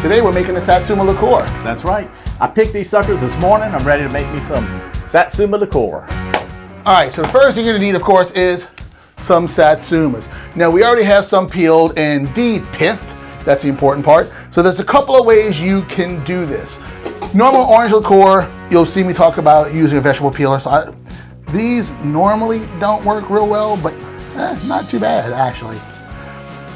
Today we're making a Satsuma Liqueur. That's right. I picked these suckers this morning. I'm ready to make me some Satsuma Liqueur. All right, so the first thing you're gonna need, of course, is some Satsumas. Now, we already have some peeled and de-pithed. That's the important part. So there's a couple of ways you can do this. Normal orange liqueur, you'll see me talk about using a vegetable peeler. So these normally don't work real well, but not too bad, actually.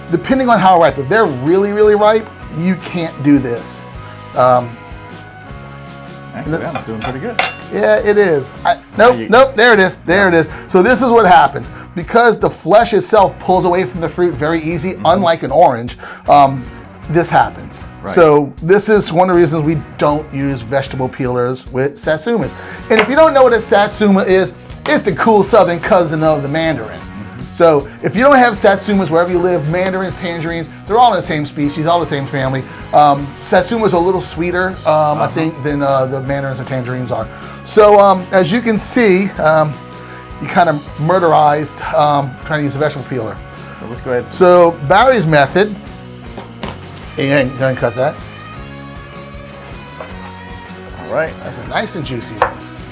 Depending on how ripe. If they're really, really ripe, you can't do this. Actually, I'm doing pretty good. Yeah, it is. Nope, there it is. There it is. So this is what happens. Because the flesh itself pulls away from the fruit very easy, unlike an orange, this happens. Right. So this is one of the reasons we don't use vegetable peelers with Satsumas. And if you don't know what a Satsuma is, it's the cool southern cousin of the Mandarin. So if you don't have Satsumas wherever you live, Mandarins, Tangerines, they're all in the same species, all the same family. Satsumas are a little sweeter, I think, than the Mandarins and Tangerines are. So as you can see, you kind of murderized trying to use a vegetable peeler. So let's go ahead. So Barry's method, and go ahead and cut that. All right. That's a nice and juicy.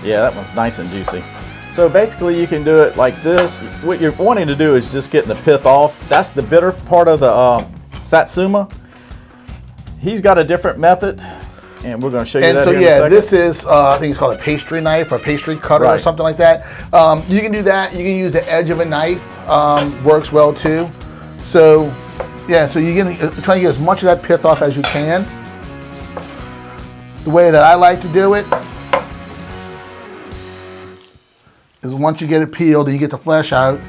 Yeah, that one's nice and juicy. So basically you can do it like this. What you're wanting to do is just get the pith off. That's the bitter part of the Satsuma. He's got a different method, and we're going to show you that so here in a second. This is, I think it's called a pastry knife or pastry cutter or something like that. You can do that. You can use the edge of a knife. Works well too. So, yeah, so you're trying to get as much of that pith off as you can. The way that I like to do it is once you get it peeled and you get the flesh out,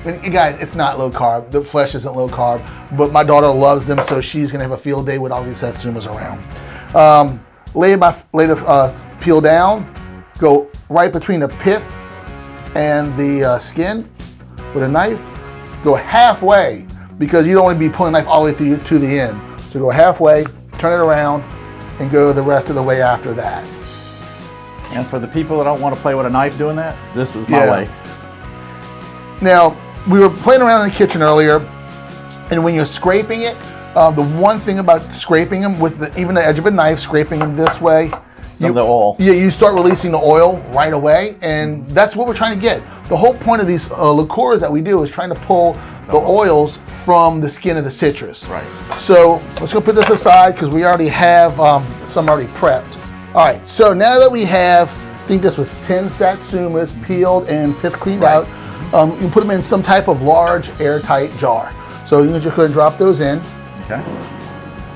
and guys, it's not low carb. The flesh isn't low carb, but my daughter loves them, so she's gonna have a field day with all these Satsumas around. Lay the peel down, go right between the pith and the skin with a knife. Go halfway, because you don't want to be pulling the knife all the way to the end. So go halfway, turn it around, and go the rest of the way after that. And for the people that don't want to play with a knife doing that, this is my way. Now, we were playing around in the kitchen earlier, and when you're scraping it, the one thing about scraping them with even the edge of a knife, scraping them this way, some of the oil. Yeah, you start releasing the oil right away, and that's what we're trying to get. The whole point of these liqueurs that we do is trying to pull the oils from the skin of the citrus. Right. So let's go put this aside because we already have some already prepped. All right, so now that we have, I think this was 10 Satsumas peeled and pith cleaned out, you can put them in some type of large airtight jar. So you can just go ahead and drop those in. Okay.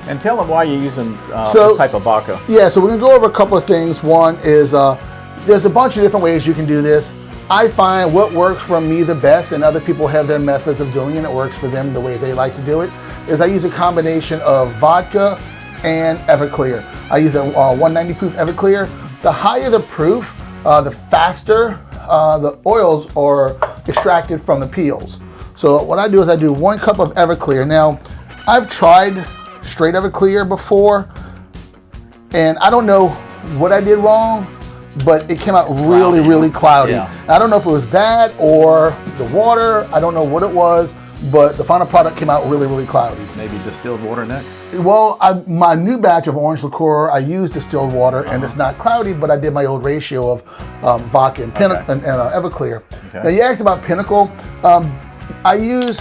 And tell them why you're using this type of vodka. Yeah, so we're gonna go over a couple of things. One is, there's a bunch of different ways you can do this. I find what works for me the best, and other people have their methods of doing it, and it works for them the way they like to do it, is I use a combination of vodka and Everclear. I use a 190 proof Everclear. The higher the proof, the faster the oils are extracted from the peels. So what I do is I do 1 cup of Everclear. Now, I've tried straight Everclear before, and I don't know what I did wrong, but it came out really, really cloudy. Yeah. I don't know if it was that or the water. I don't know what it was, but the final product came out really, really cloudy. Maybe distilled water next? Well, my new batch of orange liqueur, I used distilled water, and it's not cloudy, but I did my old ratio of vodka and Everclear. Okay. Now, you asked about Pinnacle. I use,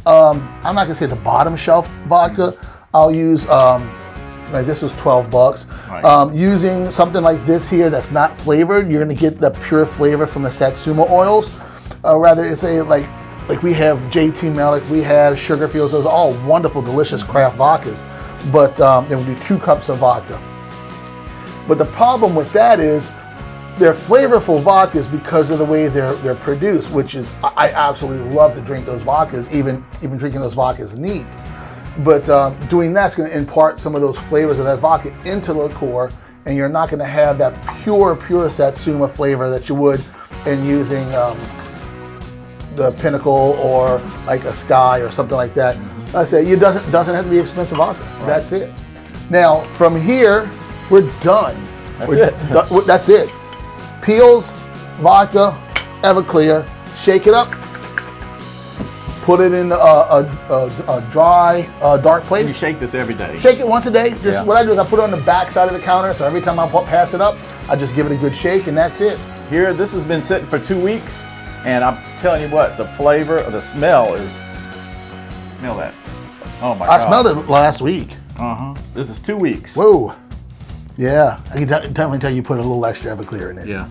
I'm not gonna say the bottom shelf vodka. I'll use, like this was $12. Right. Using something like this here that's not flavored, you're gonna get the pure flavor from the Satsuma oils. Rather, say like we have JT Malik, we have Sugarfields, those are all wonderful, delicious craft vodkas. But then we do 2 cups of vodka. But the problem with that is they're flavorful vodkas because of the way they're produced, which is, I absolutely love to drink those vodkas, even drinking those vodkas neat. But doing that's going to impart some of those flavors of that vodka into the liqueur, and you're not going to have that pure Satsuma flavor that you would in using the Pinnacle or like a Sky or something like that. I say it doesn't have to be expensive vodka. Right. That's it. Now from here, we're done. That's it. Peels, vodka, Everclear. Shake it up. put it in a dry, dark place. You shake this every day. Shake it once a day. Just what I do is I put it on the back side of the counter, so every time I pass it up, I just give it a good shake, and that's it. Here, this has been sitting for 2 weeks, and I'm telling you what, the flavor, the smell is, smell that. Oh my God. I smelled it last week. This is 2 weeks. Whoa. Yeah, I can definitely tell you put a little extra Everclear in it. Yeah.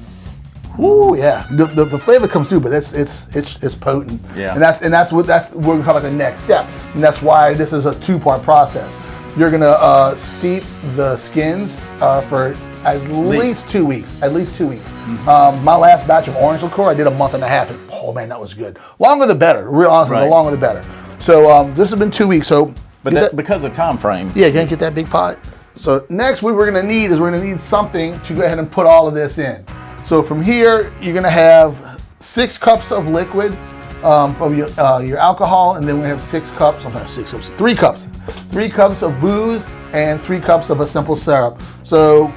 Ooh, yeah. The flavor comes through, but it's potent. Yeah. And that's what we're talking about the next step, and that's why this is a 2-part process. You're gonna steep the skins for at least 2 weeks. At least 2 weeks. My last batch of orange liqueur, I did a month and a half, and oh man, that was good. Longer the better. Real honestly, the longer the better. So this has been 2 weeks. So, but because of time frame. Yeah, can't get that big pot. So next, what we're gonna need something to go ahead and put all of this in. So from here, you're gonna have 6 cups of liquid from your alcohol, and then we're gonna have 3 cups. 3 cups of booze and 3 cups of a simple syrup. So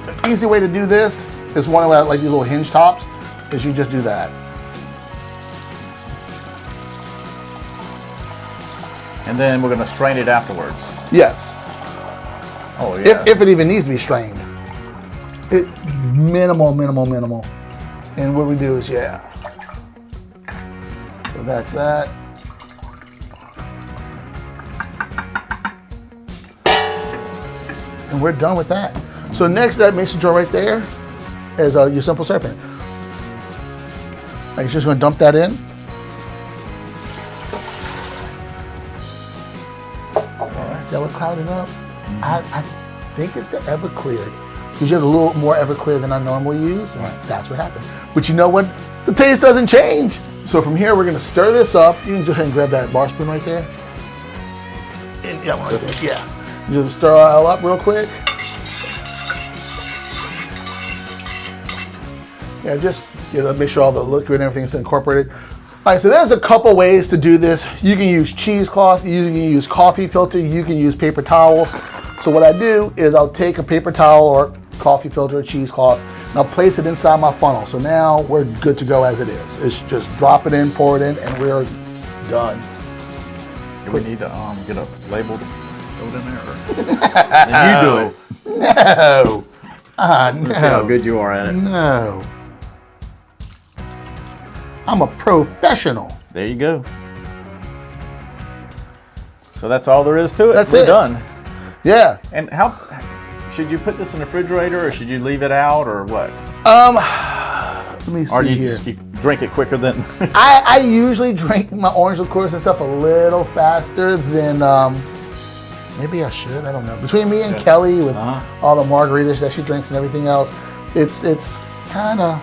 an easy way to do this is one of like these little hinge tops, is you just do that. And then we're gonna strain it afterwards. Yes. Oh yeah. If it even needs to be strained. Minimal. And what we do is, so that's that. And we're done with that. So next, that mason jar right there is your simple syrup. I'm just gonna dump that in. See how we're clouding up? I think it's the Everclear. Because you have a little more Everclear than I normally use, and that's what happened. But you know what? The taste doesn't change. So from here, we're gonna stir this up. You can go ahead and grab that bar spoon right there. And right there. Yeah. Just stir it all up real quick. Yeah, just make sure all the liquid and everything's incorporated. All right, so there's a couple ways to do this. You can use cheesecloth, you can use coffee filter, you can use paper towels. So what I do is I'll take a paper towel or coffee filter or cheesecloth, and I'll place it inside my funnel. So now we're good to go as it is. It's just drop it in, pour it in, and we're done. Do we need to get a label to throw it in there? Or? You do it. No. No. Let's see how good you are at it. No. I'm a professional. There you go. So that's all there is to it. That's We're it. done. Yeah. And how should you put this in the refrigerator, or should you leave it out, or what? Let me see or do you here. just you drink it quicker than? I usually drink my orange liqueurs and stuff a little faster than maybe I should. I don't know. Between me and Kelly with all the margaritas that she drinks and everything else, it's kind of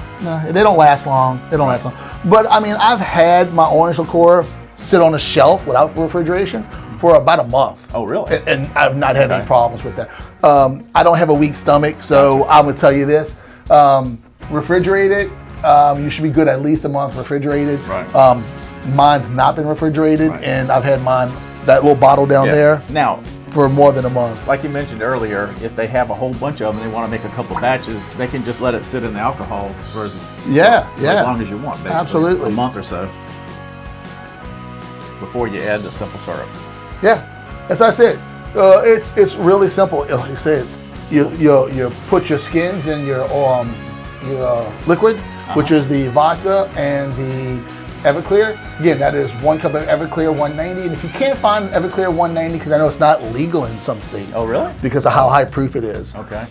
they don't last long. They don't last long. But I mean, I've had my orange liqueur sit on a shelf without refrigeration for about a month. Oh, really? And I've not had any problems with that. I don't have a weak stomach, so I'm gonna tell you this: refrigerated. You should be good at least a month refrigerated. Right. Mine's not been refrigerated, and I've had mine, that little bottle down there, now for more than a month. Like you mentioned earlier, if they have a whole bunch of them and they want to make a couple batches, they can just let it sit in the alcohol for as long as you want, basically. Absolutely. A month or so before you add the simple syrup. Yeah, as I said, it's really simple. Like I said, it's you put your skins in your liquid, which is the vodka and the Everclear. Again, that is 1 cup of Everclear 190. And if you can't find Everclear 190, because I know it's not legal in some states. Oh, really? Because of how high proof it is. Okay.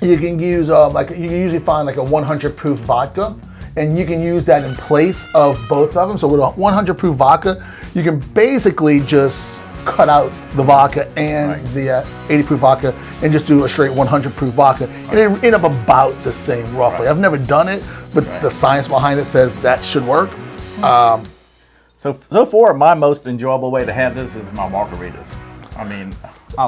You can use you can usually find like a 100 proof vodka, and you can use that in place of both of them. So with a 100 proof vodka, you can basically just cut out the vodka and the 80 proof vodka and just do a straight 100 proof vodka, and it end up about the same roughly. I've never done it, but the science behind it says that should work. So far, my most enjoyable way to have this is my margaritas. I mean,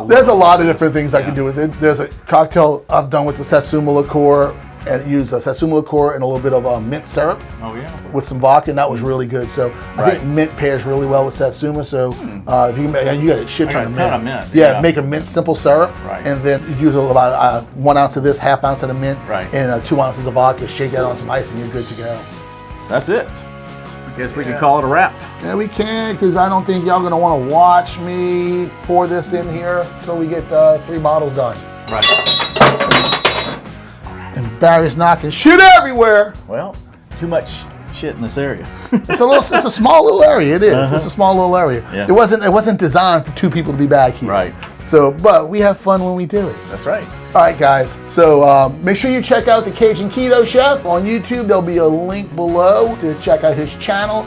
there's a lot of different things I can do with it. There's a cocktail I've done with the Satsuma Liqueur, and use a Satsuma Liqueur and a little bit of mint syrup. Oh yeah. With some vodka, and that was really good. So I think mint pairs really well with Satsuma. So if you got a shit ton of mint. Yeah, make a mint simple syrup, and then use about 1 ounce of this, ½ ounce of the mint, and 2 ounces of vodka. Shake that on some ice, and you're good to go. So that's it. Guess we can call it a wrap. Yeah, we can, because I don't think y'all gonna want to watch me pour this in here until we get 3 bottles done. Right. And Barry's knocking shit everywhere. Well, too much shit in this area. It's a small little area. It is. It's a small little area. Yeah. It wasn't designed for 2 people to be back here. Right. So, but we have fun when we do it. That's right. All right, guys. So make sure you check out the Cajun Keto Chef on YouTube. There'll be a link below to check out his channel.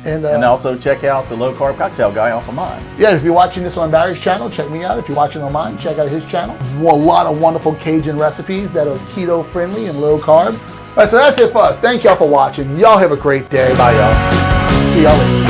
And also check out the Low Carb Cocktail Guy off of mine. Yeah, if you're watching this on Barry's channel, check me out. If you're watching on mine, check out his channel. A lot of wonderful Cajun recipes that are keto friendly and low carb. All right, so that's it for us. Thank y'all for watching. Y'all have a great day. Bye, y'all. See y'all later.